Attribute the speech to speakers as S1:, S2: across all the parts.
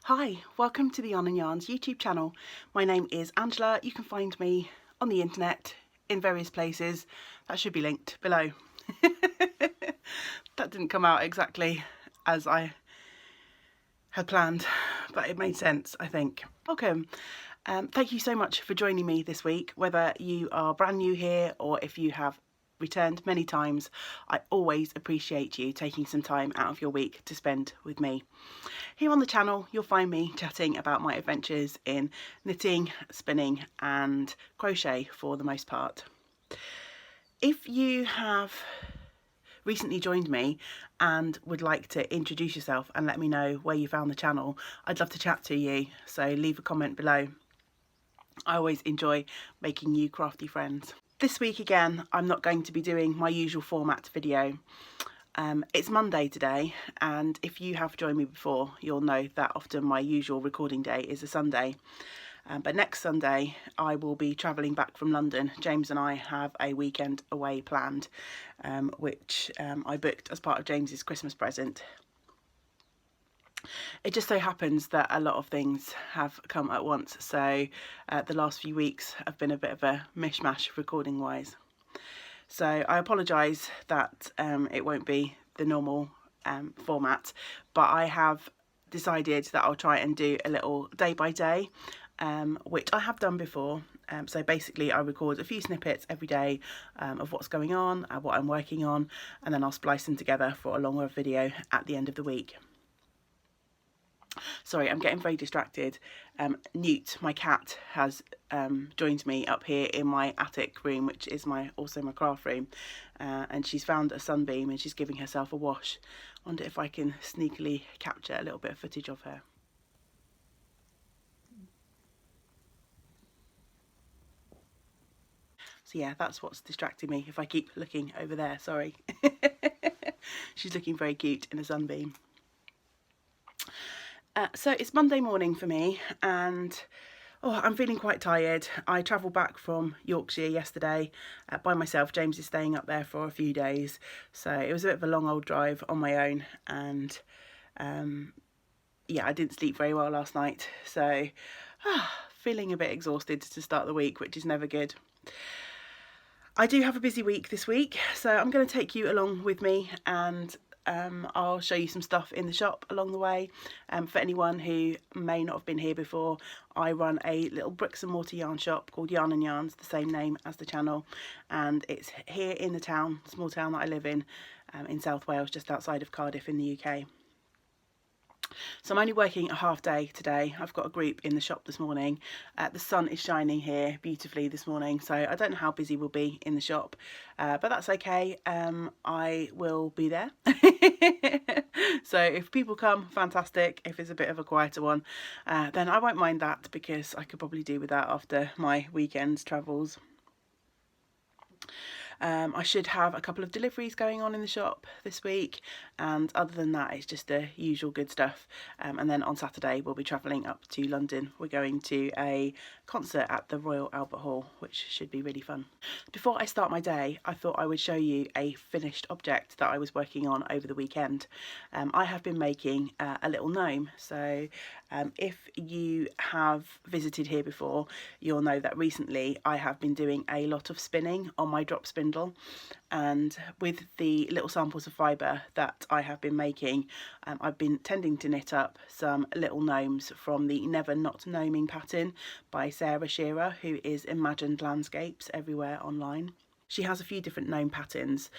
S1: Hi, welcome to the Yarn and Yarns YouTube channel. My name is Angela. You can find me on the internet in various places. That should be linked below. That didn't come out exactly as I had planned, but it made sense, I think. Welcome. Thank you so much for joining me this week, whether you are brand new here or if you have returned many times. I always appreciate you taking some time out of your week to spend with me. Here on the channel you'll find me chatting about my adventures in knitting, spinning and crochet for the most part. If you have recently joined me and would like to introduce yourself and let me know where you found the channel, I'd love to chat to you, so leave a comment below. I always enjoy making new crafty friends. This week again, I'm not going to be doing my usual format video. It's Monday today, and if you have joined me before, you'll know that often my usual recording day is a Sunday. But next Sunday, I will be travelling back from London. James and I have a weekend away planned, which I booked as part of James's Christmas present. It just so happens that a lot of things have come at once, so the last few weeks have been a bit of a mishmash recording wise. So I apologise that it won't be the normal format, but I have decided that I'll try and do a little day by day, which I have done before. So basically I record a few snippets every day of what's going on, what I'm working on, and then I'll splice them together for a longer video at the end of the week. Sorry, I'm getting very distracted. Newt, my cat, has joined me up here in my attic room, which is also my craft room, and she's found a sunbeam and she's giving herself a wash. I wonder if I can sneakily capture a little bit of footage of her. So yeah, that's what's distracting me if I keep looking over there, sorry. She's looking very cute in a sunbeam. So it's Monday morning for me, and I'm feeling quite tired. I travelled back from Yorkshire yesterday by myself. James is staying up there for a few days, so it was a bit of a long old drive on my own, and yeah, I didn't sleep very well last night, so feeling a bit exhausted to start the week, which is never good. I do have a busy week this week, so I'm going to take you along with me, and I'll show you some stuff in the shop along the way. For anyone who may not have been here before, I run a little bricks and mortar yarn shop called Yarn and Yarns, the same name as the channel, and it's here in the town, small town that I live in South Wales, just outside of Cardiff in the UK. So I'm only working a half day today. I've got a group in the shop this morning. The sun is shining here beautifully this morning, so I don't know how busy we'll be in the shop, but that's okay. I will be there. So if people come, fantastic. If it's a bit of a quieter one, then I won't mind that, because I could probably do with that after my weekend's travels. I should have a couple of deliveries going on in the shop this week, and other than that it's just the usual good stuff. And then on Saturday we'll be travelling up to London. We're going to a concert at the Royal Albert Hall, which should be really fun. Before I start my day, I thought I would show you a finished object that I was working on over the weekend. I have been making a little gnome. So if you have visited here before, you'll know that recently I have been doing a lot of spinning on my drop spindle, and with the little samples of fibre that I have been making, I've been tending to knit up some little gnomes from the Never Not Gnoming pattern by Sarah Shearer, who is Imagined Landscapes everywhere online. She has a few different gnome patterns,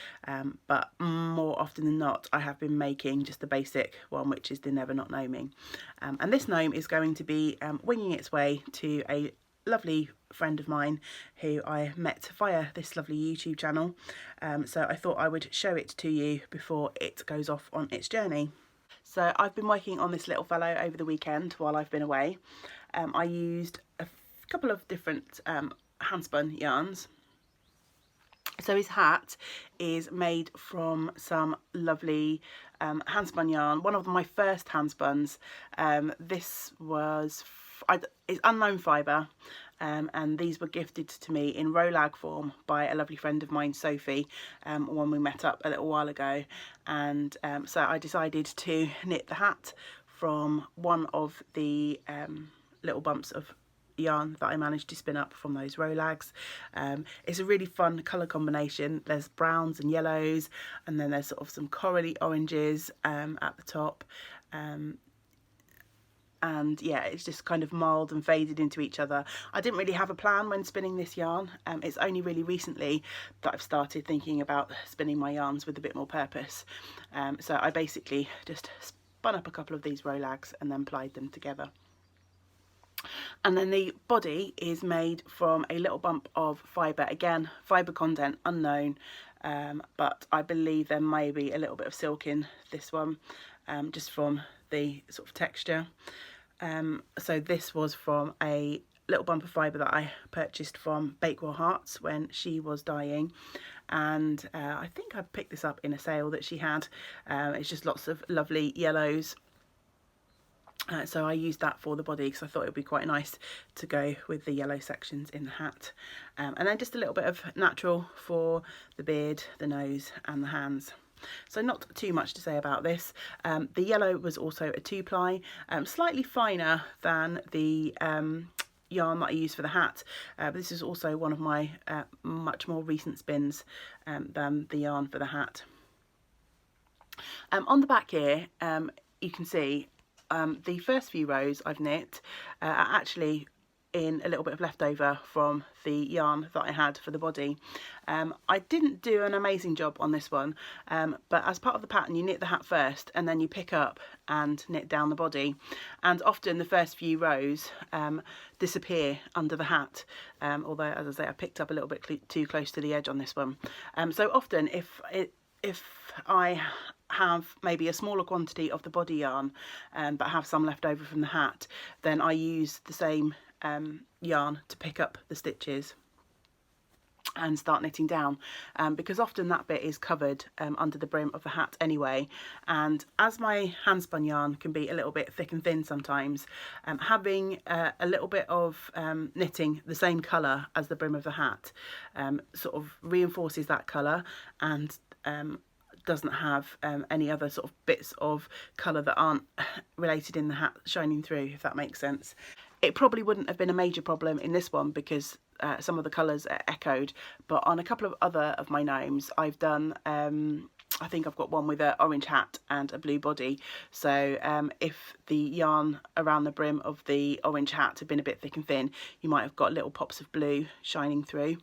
S1: but more often than not I have been making just the basic one, which is the Never Not Gnoming. And this gnome is going to be winging its way to a lovely friend of mine who I met via this lovely YouTube channel. So I thought I would show it to you before it goes off on its journey. So I've been working on this little fellow over the weekend while I've been away. I used a couple of different handspun yarns. So his hat is made from some lovely handspun yarn, one of my first handspuns. This was it's unknown fibre, and these were gifted to me in rolag form by a lovely friend of mine, Sophie, when we met up a little while ago. And so I decided to knit the hat from one of the little bumps of yarn that I managed to spin up from those rolags. It's a really fun colour combination. There's browns and yellows, and then there's sort of some corally oranges at the top. And yeah, it's just kind of mild and faded into each other. I didn't really have a plan when spinning this yarn. It's only really recently that I've started thinking about spinning my yarns with a bit more purpose. So I basically just spun up a couple of these rolags and then plied them together. And then the body is made from a little bump of fibre. Again, fibre content unknown, but I believe there may be a little bit of silk in this one, just from the sort of texture. So this was from a little bump of fibre that I purchased from Bakewell Hearts when she was dyeing, and I think I picked this up in a sale that she had. It's just lots of lovely yellows. So I used that for the body because I thought it would be quite nice to go with the yellow sections in the hat. And then just a little bit of natural for the beard, the nose and the hands. So not too much to say about this. The yellow was also a 2-ply, slightly finer than the yarn that I used for the hat. But this is also one of my much more recent spins than the yarn for the hat. On the back here, you can see the first few rows I've knit are actually in a little bit of leftover from the yarn that I had for the body. I didn't do an amazing job on this one, but as part of the pattern you knit the hat first and then you pick up and knit down the body, and often the first few rows disappear under the hat, although as I say I picked up a little bit too close to the edge on this one. So often if I have maybe a smaller quantity of the body yarn but have some left over from the hat, then I use the same yarn to pick up the stitches and start knitting down, because often that bit is covered under the brim of the hat anyway, and as my hand spun yarn can be a little bit thick and thin sometimes, having a little bit of knitting the same colour as the brim of the hat sort of reinforces that colour and doesn't have any other sort of bits of colour that aren't related in the hat shining through, if that makes sense. It probably wouldn't have been a major problem in this one because some of the colours are echoed, but on a couple of other of my gnomes I've done, I think I've got one with an orange hat and a blue body, so if the yarn around the brim of the orange hat had been a bit thick and thin, you might have got little pops of blue shining through.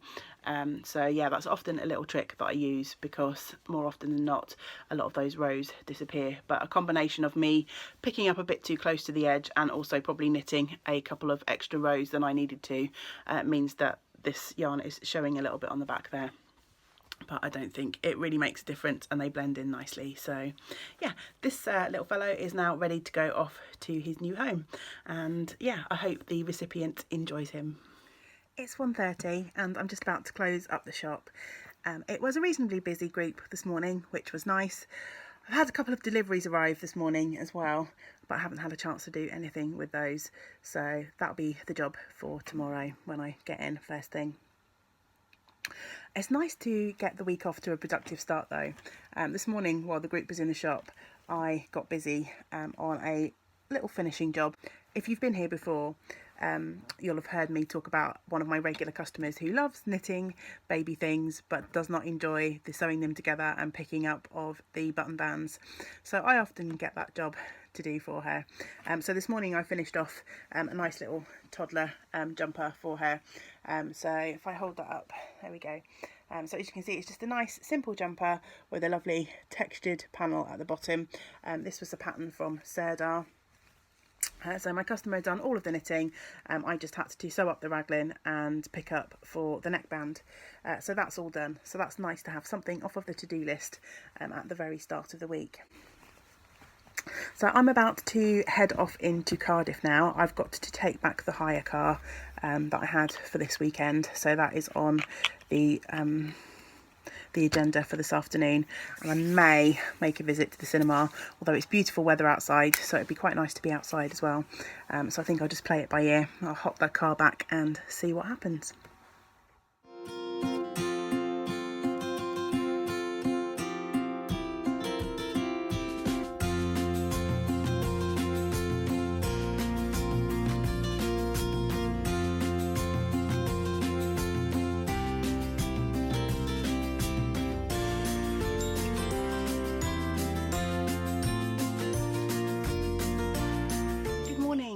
S1: So yeah, that's often a little trick that I use because more often than not a lot of those rows disappear, but a combination of me picking up a bit too close to the edge and also probably knitting a couple of extra rows than I needed to means that this yarn is showing a little bit on the back there. But I don't think it really makes a difference and they blend in nicely. So yeah, this little fellow is now ready to go off to his new home, and yeah, I hope the recipient enjoys him. It's 1:30 and I'm just about to close up the shop. It was a reasonably busy group this morning, which was nice. I've had a couple of deliveries arrive this morning as well, but I haven't had a chance to do anything with those, so that'll be the job for tomorrow when I get in first thing. It's nice to get the week off to a productive start though. This morning while the group was in the shop I got busy on a little finishing job. If you've been here before, you'll have heard me talk about one of my regular customers who loves knitting baby things but does not enjoy the sewing them together and picking up of the button bands. So I often get that job to do for her. So this morning I finished off a nice little toddler jumper for her. So if I hold that up, there we go. So as you can see, it's just a nice simple jumper with a lovely textured panel at the bottom. This was a pattern from Serdar. So my customer had done all of the knitting, I just had to sew up the raglan and pick up for the neckband. So that's all done. So that's nice to have something off of the to-do list at the very start of the week. So I'm about to head off into Cardiff now. I've got to take back the hire car that I had for this weekend. So that is on the agenda for this afternoon, and I may make a visit to the cinema, although it's beautiful weather outside, so it'd be quite nice to be outside as well. So I think I'll just play it by ear. I'll hop that car back and see what happens.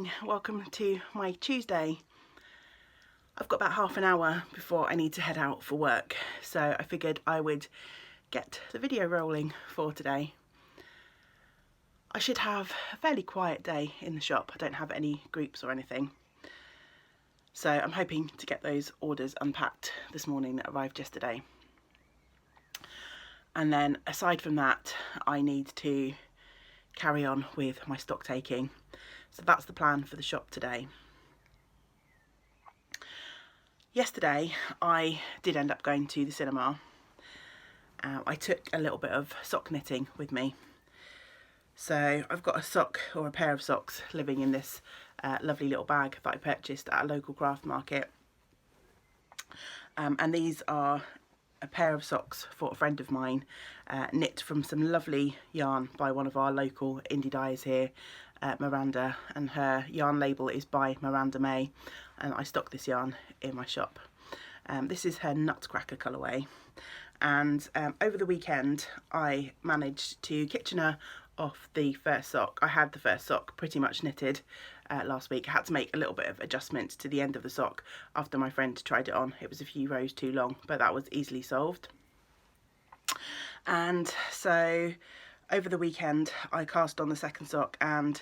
S1: morning, welcome to my Tuesday. I've got about half an hour before I need to head out for work, so I figured I would get the video rolling for today. I should have a fairly quiet day in the shop. I don't have any groups or anything, so I'm hoping to get those orders unpacked this morning that arrived yesterday. And then aside from that, I need to carry on with my stock taking. So that's the plan for the shop today. Yesterday I did end up going to the cinema. I took a little bit of sock knitting with me. So I've got a sock or a pair of socks living in this lovely little bag that I purchased at a local craft market. And these are a pair of socks for a friend of mine, knit from some lovely yarn by one of our local indie dyers here, Miranda, and her yarn label is by Miranda May, and I stock this yarn in my shop. This is her Nutcracker colourway, and over the weekend I managed to Kitchener off the first sock. I had the first sock pretty much knitted last week. I had to make a little bit of adjustment to the end of the sock after my friend tried it on. It was a few rows too long, but that was easily solved. And so over the weekend I cast on the second sock and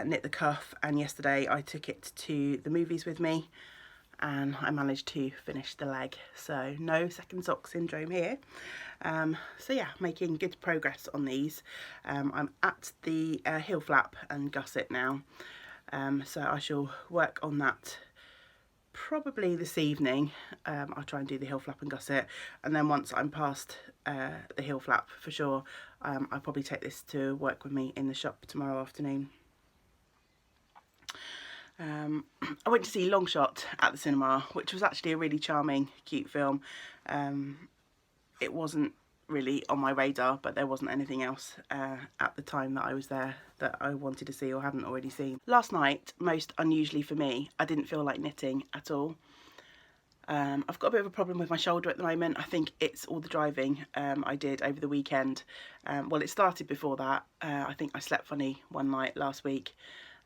S1: knit the cuff, and yesterday I took it to the movies with me and I managed to finish the leg, so no second sock syndrome here. So yeah, making good progress on these. I'm at the heel flap and gusset now, so I shall work on that probably this evening. I'll try and do the heel flap and gusset, and then once I'm past the heel flap for sure, I'll probably take this to work with me in the shop tomorrow afternoon. I went to see Longshot at the cinema, which was actually a really charming, cute film. It wasn't really on my radar, but there wasn't anything else at the time that I was there that I wanted to see or hadn't already seen. Last night, most unusually for me, I didn't feel like knitting at all. I've got a bit of a problem with my shoulder at the moment. I think it's all the driving I did over the weekend. Well, it started before that. I think I slept funny one night last week,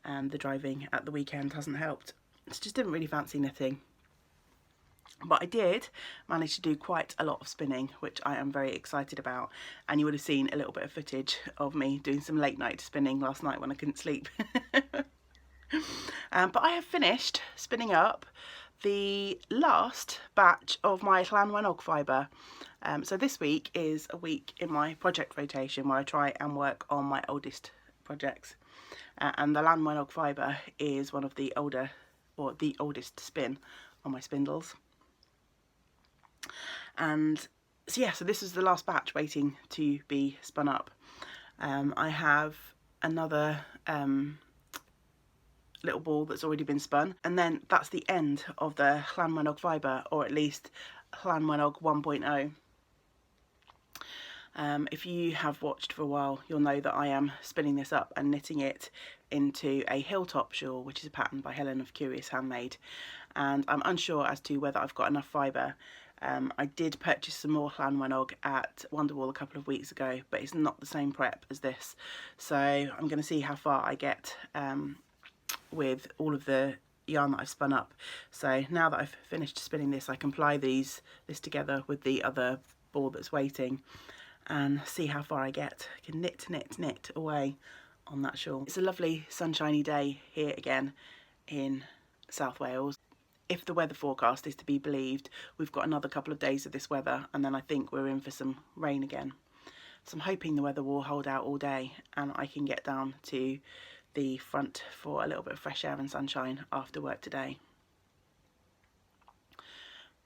S1: and the driving at the weekend hasn't helped. I just didn't really fancy knitting. But I did manage to do quite a lot of spinning, which I am very excited about. And you would have seen a little bit of footage of me doing some late night spinning last night when I couldn't sleep. But I have finished spinning up the last batch of my Llanwenog fibre. So this week is a week in my project rotation where I try and work on my oldest projects. And the Llanwenog fibre is one of the older, or the oldest spin on my spindles. And so yeah, so this is the last batch waiting to be spun up. I have another little ball that's already been spun, and then that's the end of the Llanwenog fibre, or at least Llanwenog 1.0. If you have watched for a while, you'll know that I am spinning this up and knitting it into a hilltop shawl, which is a pattern by Helen of Curious Handmade, and I'm unsure as to whether I've got enough fibre. I did purchase some more Llanwenog at Wonderwall a couple of weeks ago, but it's not the same prep as this, so I'm going to see how far I get with all of the yarn that I've spun up. So now that I've finished spinning this, I can ply this together with the other ball that's waiting and see how far I get. I can knit away on that shawl. It's a lovely sunshiny day here again in South Wales. If the weather forecast is to be believed, we've got another couple of days of this weather, and then I think we're in for some rain again. So I'm hoping the weather will hold out all day and I can get down to the front for a little bit of fresh air and sunshine after work today.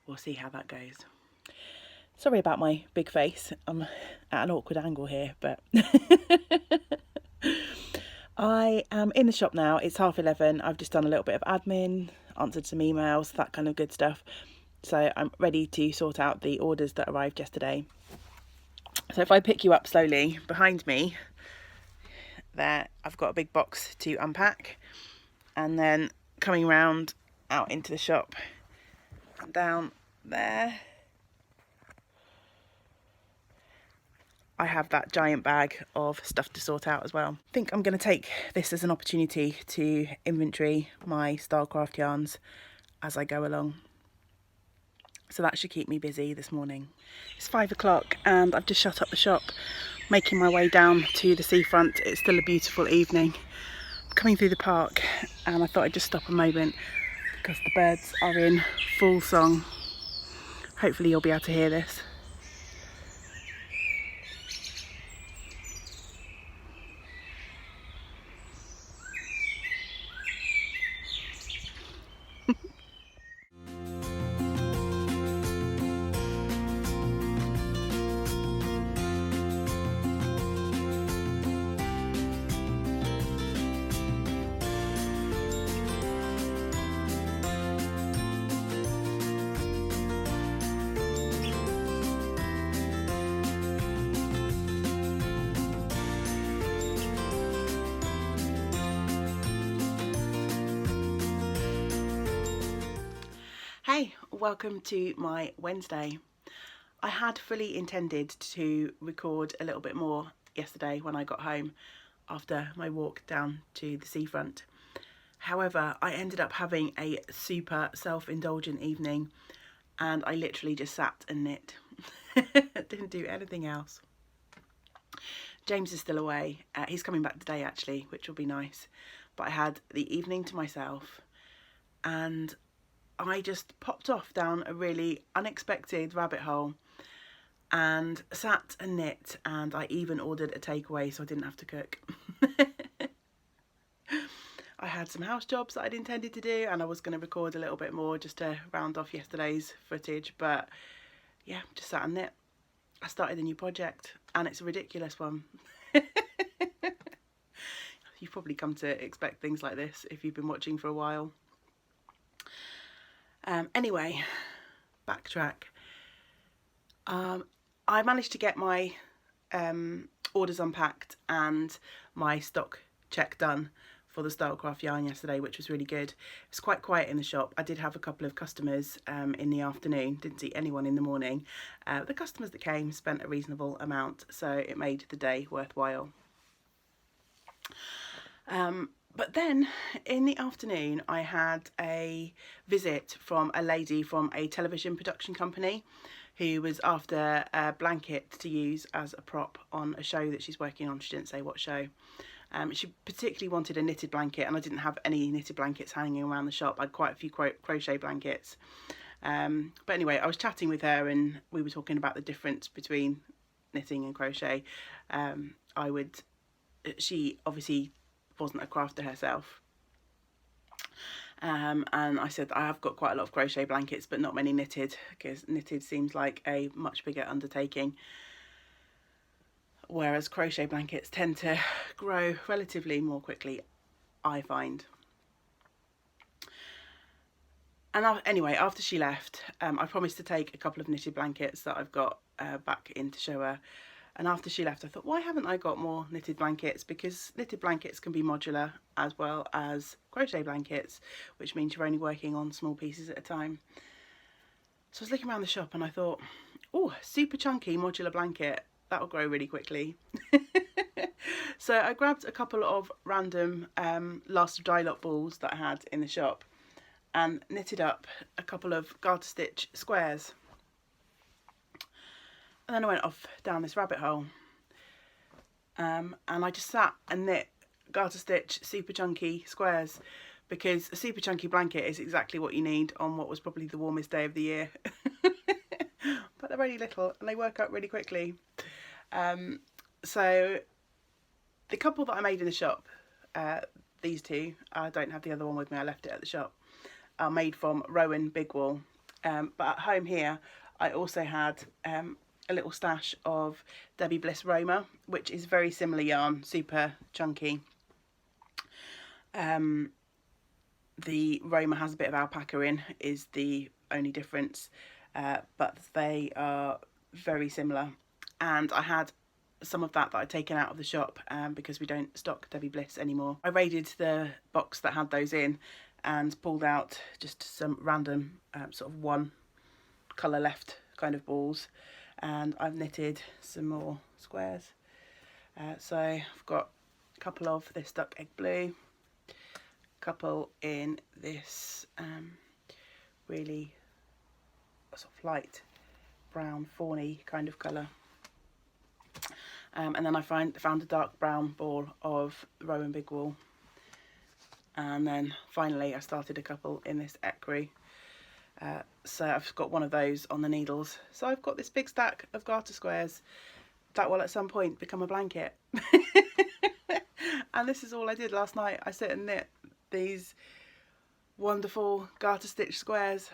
S1: We'll see how that goes. Sorry about my big face. I'm at an awkward angle here, but I am in the shop now. It's 11:30. I've just done a little bit of admin, answered some emails, that kind of good stuff. So I'm ready to sort out the orders that arrived yesterday. So if I pick you up slowly, behind me there I've got a big box to unpack, and then coming round out into the shop and down there I have that giant bag of stuff to sort out as well. I think I'm going to take this as an opportunity to inventory my Stylecraft yarns as I go along. So that should keep me busy this morning. It's 5 o'clock and I've just shut up the shop, making my way down to the seafront. It's still a beautiful evening. I'm coming through the park and I thought I'd just stop a moment because the birds are in full song. Hopefully you'll be able to hear this. Hey, welcome to my Wednesday. I had fully intended to record a little bit more yesterday when I got home after my walk down to the seafront. However, I ended up having a super self-indulgent evening and I literally just sat and knit. Didn't do anything else. James is still away. He's coming back today actually, which will be nice. But I had the evening to myself and I just popped off down a really unexpected rabbit hole and sat and knit, and I even ordered a takeaway so I didn't have to cook. I had some house jobs that I'd intended to do and I was going to record a little bit more just to round off yesterday's footage, but yeah, just sat and knit. I started a new project and it's a ridiculous one. You've probably come to expect things like this if you've been watching for a while. Anyway, backtrack. I managed to get my orders unpacked and my stock check done for the Stylecraft yarn yesterday, which was really good. It was quite quiet in the shop. I did have a couple of customers in the afternoon, didn't see anyone in the morning. The customers that came spent a reasonable amount, so it made the day worthwhile. But then in the afternoon I had a visit from a lady from a television production company who was after a blanket to use as a prop on a show that she's working on. She didn't say what show. She particularly wanted a knitted blanket and I didn't have any knitted blankets hanging around the shop. I had quite a few crochet blankets. But anyway, I was chatting with her and we were talking about the difference between knitting and crochet. She obviously wasn't a crafter herself, and I said I have got quite a lot of crochet blankets but not many knitted, because knitted seems like a much bigger undertaking, whereas crochet blankets tend to grow relatively more quickly, I find. And anyway, after she left, I promised to take a couple of knitted blankets that I've got back in to show her. And after she left, I thought, why haven't I got more knitted blankets? Because knitted blankets can be modular as well as crochet blankets, which means you're only working on small pieces at a time. So I was looking around the shop and I thought, oh, super chunky modular blanket. That'll grow really quickly. So I grabbed a couple of random last of dye lot balls that I had in the shop and knitted up a couple of garter stitch squares. And then I went off down this rabbit hole and I just sat and knit garter stitch super chunky squares, because a super chunky blanket is exactly what you need on what was probably the warmest day of the year. But they're really little and they work up really quickly. So the couple that I made in the shop, these two, I don't have the other one with me, I left it at the shop, are made from Rowan Big Wool. But at home here I also had a little stash of Debbie Bliss Roma, which is very similar yarn, super chunky. The Roma has a bit of alpaca in, is the only difference, but they are very similar. And I had some of that I'd taken out of the shop because we don't stock Debbie Bliss anymore. I raided the box that had those in and pulled out just some random sort of one colour left kind of balls. And I've knitted some more squares. So I've got a couple of this duck egg blue, a couple in this really sort of light brown fawny kind of colour, and then I found a dark brown ball of Rowan Big Wool, and then finally I started a couple in this ecru. So I've got one of those on the needles. So I've got this big stack of garter squares that will at some point become a blanket. And this is all I did last night. I sit and knit these wonderful garter stitch squares.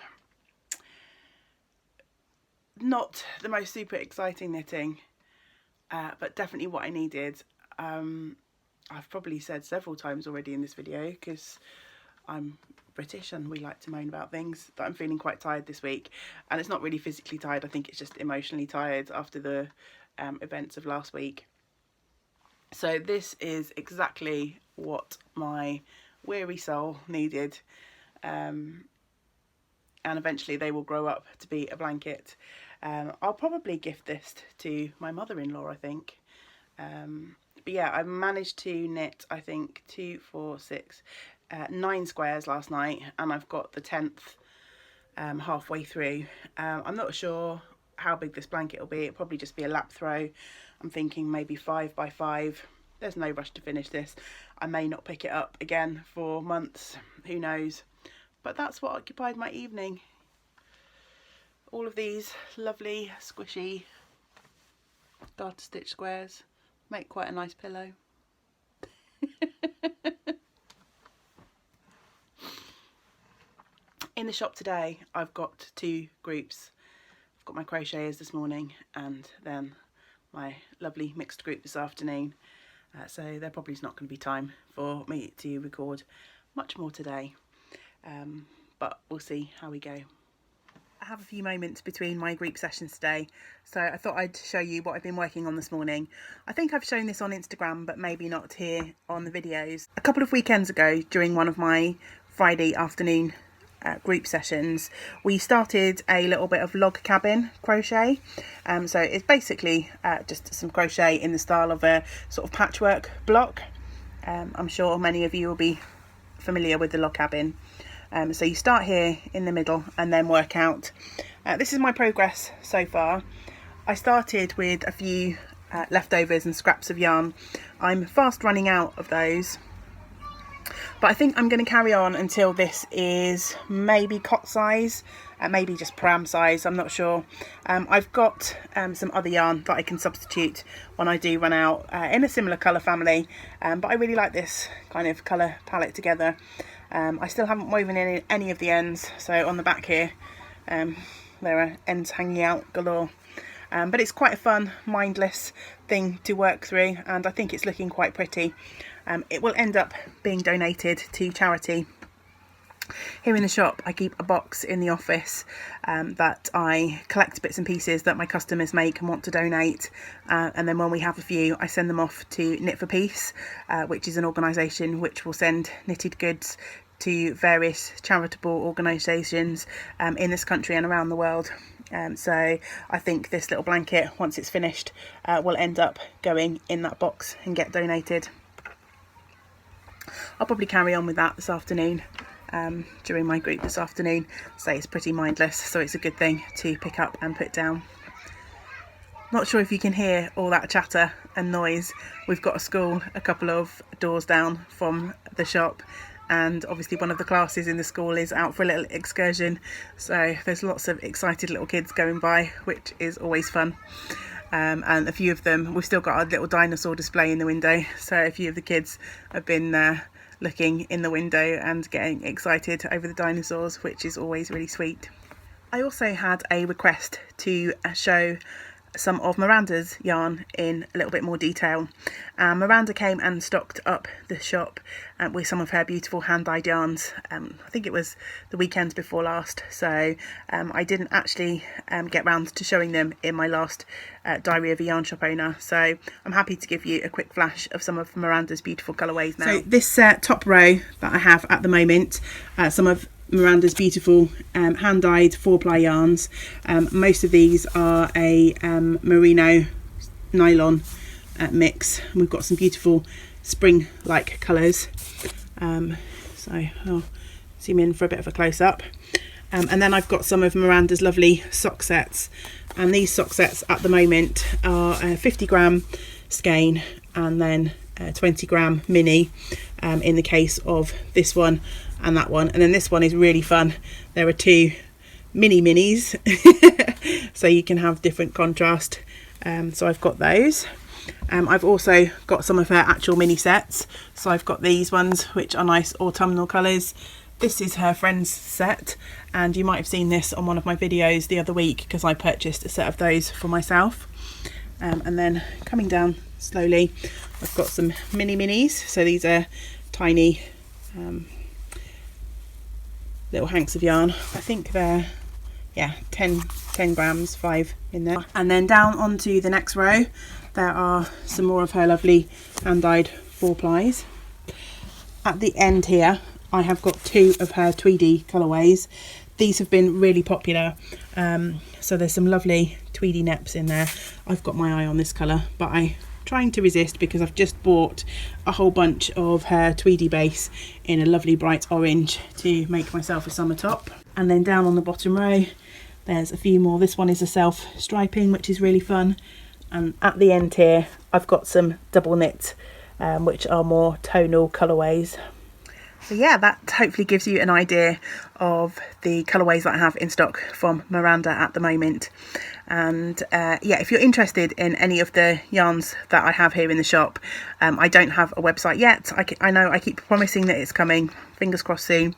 S1: Not the most super exciting knitting, but definitely what I needed. I've probably said several times already in this video, because I'm British and we like to moan about things, that I'm feeling quite tired this week. And it's not really physically tired, I think it's just emotionally tired after the events of last week. So this is exactly what my weary soul needed, and eventually they will grow up to be a blanket. I'll probably gift this to my mother-in-law, I think. But yeah, I managed to knit, I think, 9 squares last night, and I've got the 10th halfway through. I'm not sure how big this blanket will be. It'll probably just be a lap throw. I'm thinking maybe 5 by 5. There's no rush to finish this. I may not pick it up again for months, who knows. But that's what occupied my evening. All of these lovely squishy garter stitch squares make quite a nice pillow. In the shop today I've got 2 groups. I've got my crocheters this morning and then my lovely mixed group this afternoon. So there probably is not going to be time for me to record much more today, but we'll see how we go. I have a few moments between my group sessions today, so I thought I'd show you what I've been working on this morning. I think I've shown this on Instagram, but maybe not here on the videos. A couple of weekends ago, during one of my Friday afternoon group sessions, we started a little bit of log cabin crochet. So it's basically just some crochet in the style of a sort of patchwork block. I'm sure many of you will be familiar with the log cabin. So you start here in the middle and then work out. This is my progress so far. I started with a few leftovers and scraps of yarn. I'm fast running out of those, but I think I'm going to carry on until this is maybe cot size, maybe just pram size, I'm not sure. I've got some other yarn that I can substitute when I do run out in a similar colour family, but I really like this kind of colour palette together. I still haven't woven in any of the ends, so on the back here there are ends hanging out galore. But it's quite a fun, mindless thing to work through, and I think it's looking quite pretty. It will end up being donated to charity. Here in the shop I keep a box in the office that I collect bits and pieces that my customers make and want to donate, and then when we have a few I send them off to Knit for Peace, which is an organisation which will send knitted goods to various charitable organisations in this country and around the world. So I think this little blanket, once it's finished, will end up going in that box and get donated. I'll probably carry on with that this afternoon, during my group this afternoon. So it's pretty mindless, so it's a good thing to pick up and put down. Not sure if you can hear all that chatter and noise. We've got a school a couple of doors down from the shop, and obviously one of the classes in the school is out for a little excursion, so there's lots of excited little kids going by, which is always fun. And a few of them, we've still got our little dinosaur display in the window, so a few of the kids have been looking in the window and getting excited over the dinosaurs, which is always really sweet. I also had a request to show some of Miranda's yarn in a little bit more detail. Miranda came and stocked up the shop with some of her beautiful hand-dyed yarns. I think it was the weekend before last, so I didn't actually get round to showing them in my last Diary of a Yarn Shop Owner, so I'm happy to give you a quick flash of some of Miranda's beautiful colourways now. So this top row that I have at the moment, some of Miranda's beautiful hand-dyed 4-ply yarns. Most of these are a merino nylon mix. We've got some beautiful spring-like colours. So I'll zoom in for a bit of a close-up. And then I've got some of Miranda's lovely sock sets, and these sock sets at the moment are 50 gram skein and then 20 gram mini in the case of this one and that one. And then this one is really fun. There are 2 mini minis so you can have different contrast. So I've got those. I've also got some of her actual mini sets. So I've got these ones which are nice autumnal colours. This is her friend's set, and you might have seen this on one of my videos the other week because I purchased a set of those for myself. And then coming down slowly, I've got some mini minis. So these are tiny little hanks of yarn. I think they're 10 grams, 5 in there. And then down onto the next row there are some more of her lovely hand-dyed 4-plies. At the end here I have got 2 of her tweedy colourways. These have been really popular, so there's some lovely tweedy neps in there. I've got my eye on this colour, but I'm trying to resist because I've just bought a whole bunch of her tweedy base in a lovely bright orange to make myself a summer top. And then down on the bottom row there's a few more. This one is a self striping, which is really fun. And at the end here I've got some double knit which are more tonal colourways. So yeah, that hopefully gives you an idea of the colourways that I have in stock from Miranda at the moment. And yeah, if you're interested in any of the yarns that I have here in the shop, I don't have a website yet. I know I keep promising that it's coming, fingers crossed soon,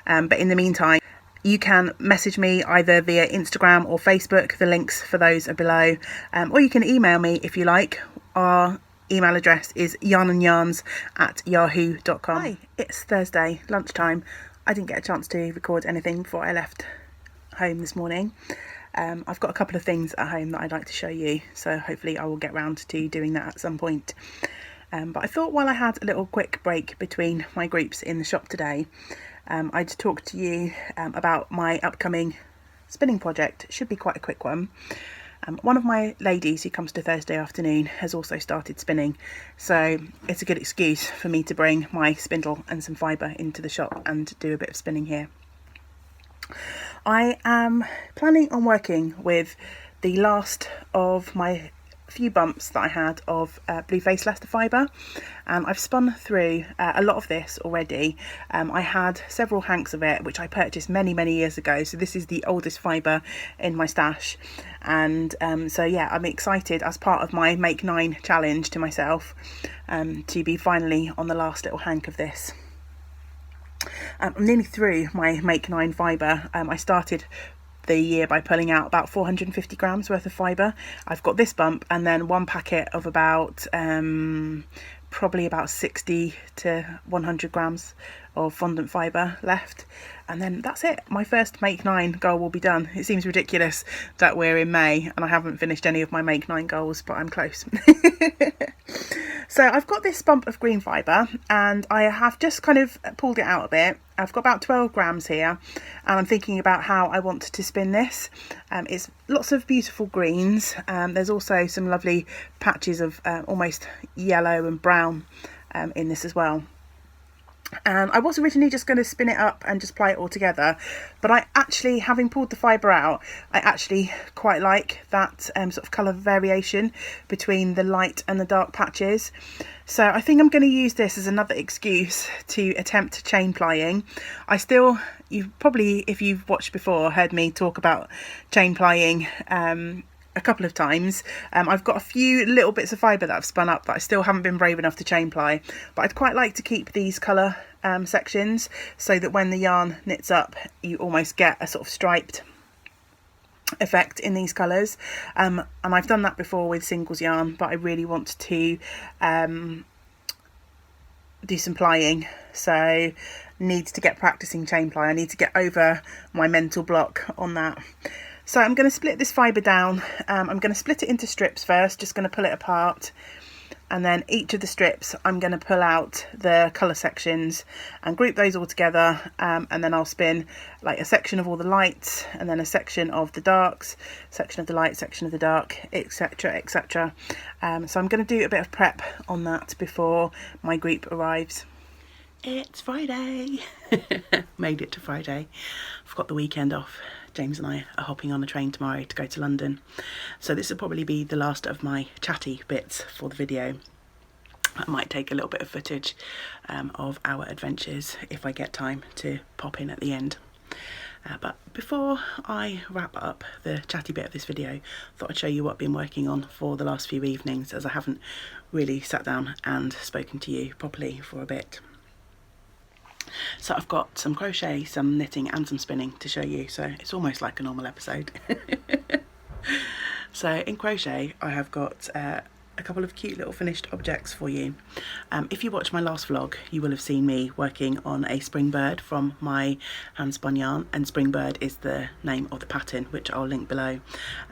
S1: but in the meantime you can message me either via Instagram or Facebook. The links for those are below, or you can email me if you like. Our email address is yarnandyarns@yahoo.com. Hi, it's Thursday lunchtime. I didn't get a chance to record anything before I left home this morning. I've got a couple of things at home that I'd like to show you, so hopefully I will get round to doing that at some point. But I thought while I had a little quick break between my groups in the shop today, I'd talk to you about my upcoming spinning project. It should be quite a quick one. One of my ladies who comes to Thursday afternoon has also started spinning, so it's a good excuse for me to bring my spindle and some fibre into the shop and do a bit of spinning here. I am planning on working with the last of my few bumps that I had of blue face Leicester fibre, and I've spun through a lot of this already. I had several hanks of it which I purchased many years ago, so this is the oldest fibre in my stash. And so yeah, I'm excited as part of my Make 9 challenge to myself to be finally on the last little hank of this. I'm nearly through my Make 9 fibre. I started the year by pulling out about 450 grams worth of fibre. I've got this bump and then one packet of about probably about 60 to 100 grams of fondant fibre left, and then that's it. My first Make 9 goal will be done. It seems ridiculous that we're in May and I haven't finished any of my Make 9 goals, but I'm close. So I've got this bump of green fibre and I have just kind of pulled it out a bit. I've got about 12 grams here and I'm thinking about how I want to spin this. It's lots of beautiful greens. There's also some lovely patches of almost yellow and brown in this as well. And I was originally just going to spin it up and just ply it all together, but I actually, having pulled the fibre out, I actually quite like that sort of colour variation between the light and the dark patches. So I think I'm going to use this as another excuse to attempt chain plying. You've probably, if you've watched before, heard me talk about chain plying a couple of times. I've got a few little bits of fibre that I've spun up that I still haven't been brave enough to chain ply, but I'd quite like to keep these colour sections so that when the yarn knits up you almost get a sort of striped effect in these colours. And I've done that before with singles yarn, but I really want to do some plying, so need to get practicing chain ply. I need to get over my mental block on that. So I'm going to split this fibre down. I'm going to split it into strips first, just going to pull it apart. and then each of the strips I'm going to pull out the colour sections and group those all together, and then I'll spin like a section of all the lights and then a section of the darks, section of the light, section of the dark, etc, etc. So I'm going to do a bit of prep on that before my group arrives. It's Friday. Made it to Friday. I've got the weekend off. James and I are hopping on a train tomorrow to go to London. So this will probably be the last of my chatty bits for the video. I might take a little bit of footage of our adventures if I get time to pop in at the end. But before I wrap up the chatty bit of this video, I thought I'd show you what I've been working on for the last few evenings, as I haven't really sat down and spoken to you properly for a bit. So I've got some crochet, some knitting and some spinning to show you, so it's almost like a normal episode. So in crochet I have got a couple of cute little finished objects for you. If you watched my last vlog, you will have seen me working on a spring bird from my hand spun yarn, and spring bird is the name of the pattern, which I'll link below.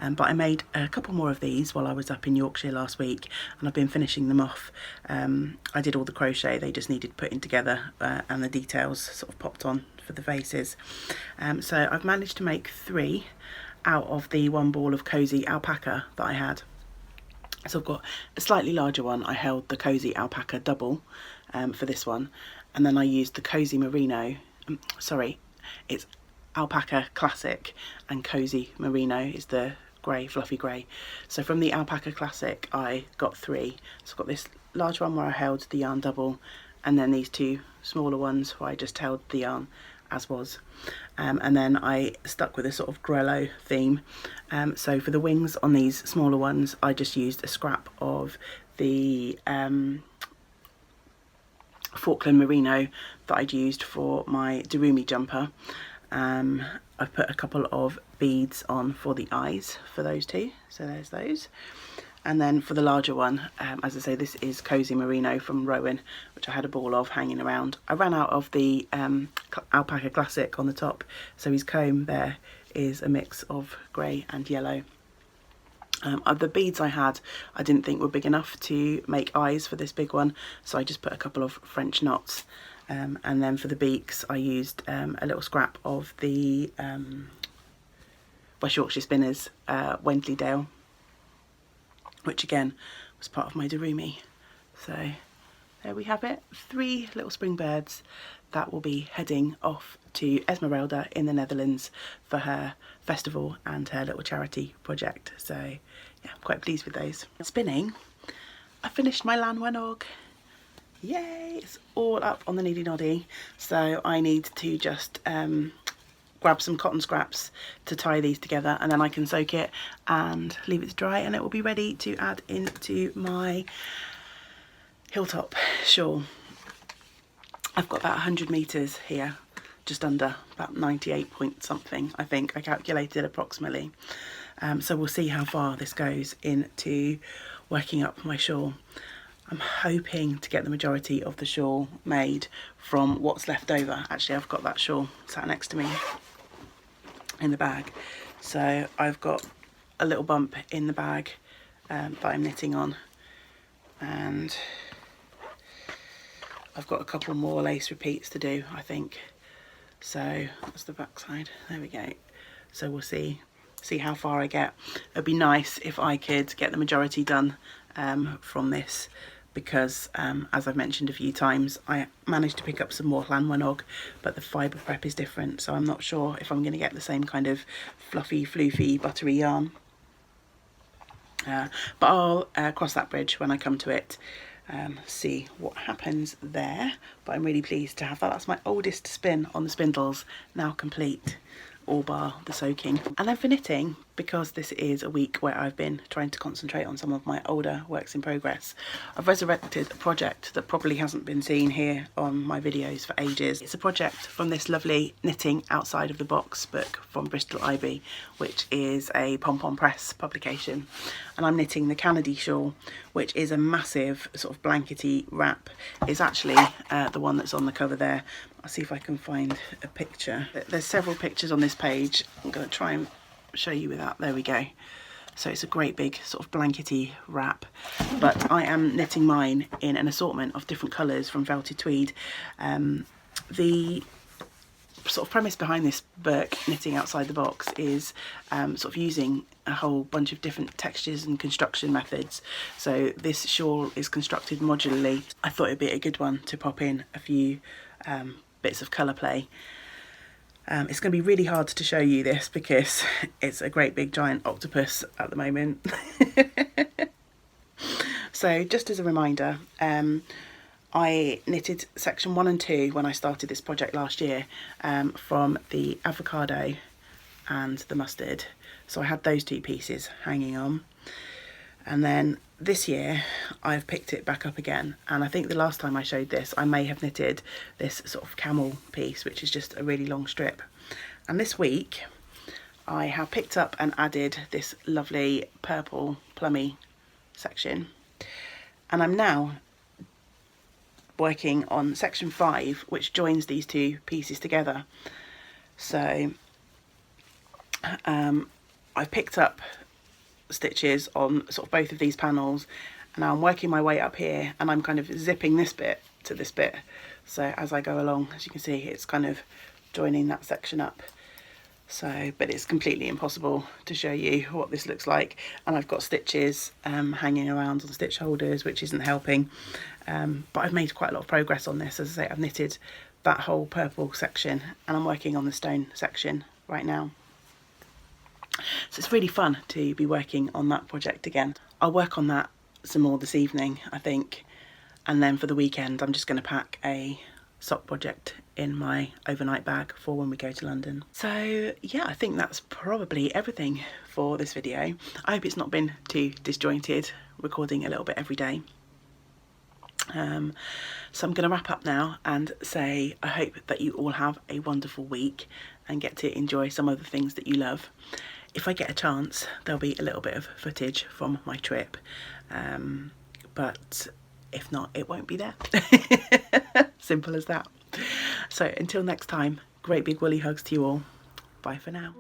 S1: But I made a couple more of these while I was up in Yorkshire last week, and I've been finishing them off. I did all the crochet, they just needed putting together, and the details sort of popped on for the faces. So I've managed to make 3 out of the one ball of cozy alpaca that I had. So I've got a slightly larger one. I held the cozy alpaca double for this one, and then I used the cozy merino, sorry, it's alpaca classic and cozy merino is the grey, fluffy grey. So from the alpaca classic I got 3. So I've got this large one where I held the yarn double, and then these 2 smaller ones where I just held the yarn as was. And then I stuck with a sort of grello theme. So for the wings on these smaller ones, I just used a scrap of the Falkland merino that I'd used for my Darumi jumper. I put a couple of beads on for the eyes for those 2, so there's those. And then for the larger one, as I say, this is cozy merino from Rowan, which I had a ball of hanging around. I ran out of the alpaca classic on the top, so his comb there is a mix of grey and yellow. The beads I had, I didn't think were big enough to make eyes for this big one, so I just put a couple of French knots. And then for the beaks, I used a little scrap of the West Yorkshire Spinners Wensleydale, which again was part of my Darumi. So there we have it, 3 little spring birds that will be heading off to Esmeralda in the Netherlands for her festival and her little charity project. So yeah, I'm quite pleased with those. Spinning, I finished my Lanwanog. Yay, it's all up on the Niddy Noddy. So I need to just grab some cotton scraps to tie these together, and then I can soak it and leave it to dry, and it will be ready to add into my hilltop shawl. I've got about 100 meters here, just under, about 98 point something I think I calculated approximately. So we'll see how far this goes into working up my shawl. I'm hoping to get the majority of the shawl made from what's left over. Actually, I've got that shawl sat next to me in the bag, so I've got a little bump in the bag that I'm knitting on, and I've got a couple more lace repeats to do, I think. So that's the back side, there we go. So we'll see how far I get. It'd be nice if I could get the majority done from this, because as I've mentioned a few times, I managed to pick up some more Lanwanog, but the fibre prep is different, so I'm not sure if I'm going to get the same kind of fluffy, floofy, buttery yarn. But I'll cross that bridge when I come to it, see what happens there. But I'm really pleased to have that. That's my oldest spin on the spindles, now complete, all bar the soaking. And then for knitting, because this is a week where I've been trying to concentrate on some of my older works in progress, I've resurrected a project that probably hasn't been seen here on my videos for ages. It's a project from this lovely Knitting Outside of the Box book from Bristol Ivy, which is a pom-pom press publication. And I'm knitting the Kennedy shawl, which is a massive sort of blankety wrap. It's actually the one that's on the cover there. I'll see if I can find a picture. There's several pictures on this page. I'm going to try and show you without, there we go. so it's a great big sort of blankety wrap. But I am knitting mine in an assortment of different colours from Felted Tweed. The sort of premise behind this book, Knitting Outside the Box, is sort of using a whole bunch of different textures and construction methods. So this shawl is constructed modularly. I thought it'd be a good one to pop in a few bits of colour play. It's going to be really hard to show you this because it's a great big giant octopus at the moment. So just as a reminder, I knitted section 1 and 2 when I started this project last year, from the avocado and the mustard. So I had those 2 pieces hanging on. And then this year I've picked it back up again, and I think the last time I showed this I may have knitted this sort of camel piece, which is just a really long strip. And this week I have picked up and added this lovely purple plummy section, and I'm now working on section 5, which joins these 2 pieces together. So I've picked up stitches on sort of both of these panels, and now I'm working my way up here, and I'm kind of zipping this bit to this bit. So as I go along, as you can see, it's kind of joining that section up. So, but it's completely impossible to show you what this looks like, and I've got stitches hanging around on the stitch holders, which isn't helping. But I've made quite a lot of progress on this. As I say, I've knitted that whole purple section, and I'm working on the stone section right now. So it's really fun to be working on that project again. I'll work on that some more this evening, I think, and then for the weekend I'm just going to pack a sock project in my overnight bag for when we go to London. So yeah, I think that's probably everything for this video. I hope it's not been too disjointed, recording a little bit every day. So I'm going to wrap up now and say I hope that you all have a wonderful week and get to enjoy some of the things that you love. If I get a chance, there'll be a little bit of footage from my trip, but if not, it won't be there. Simple as that. So until next time, great big woolly hugs to you all. Bye for now.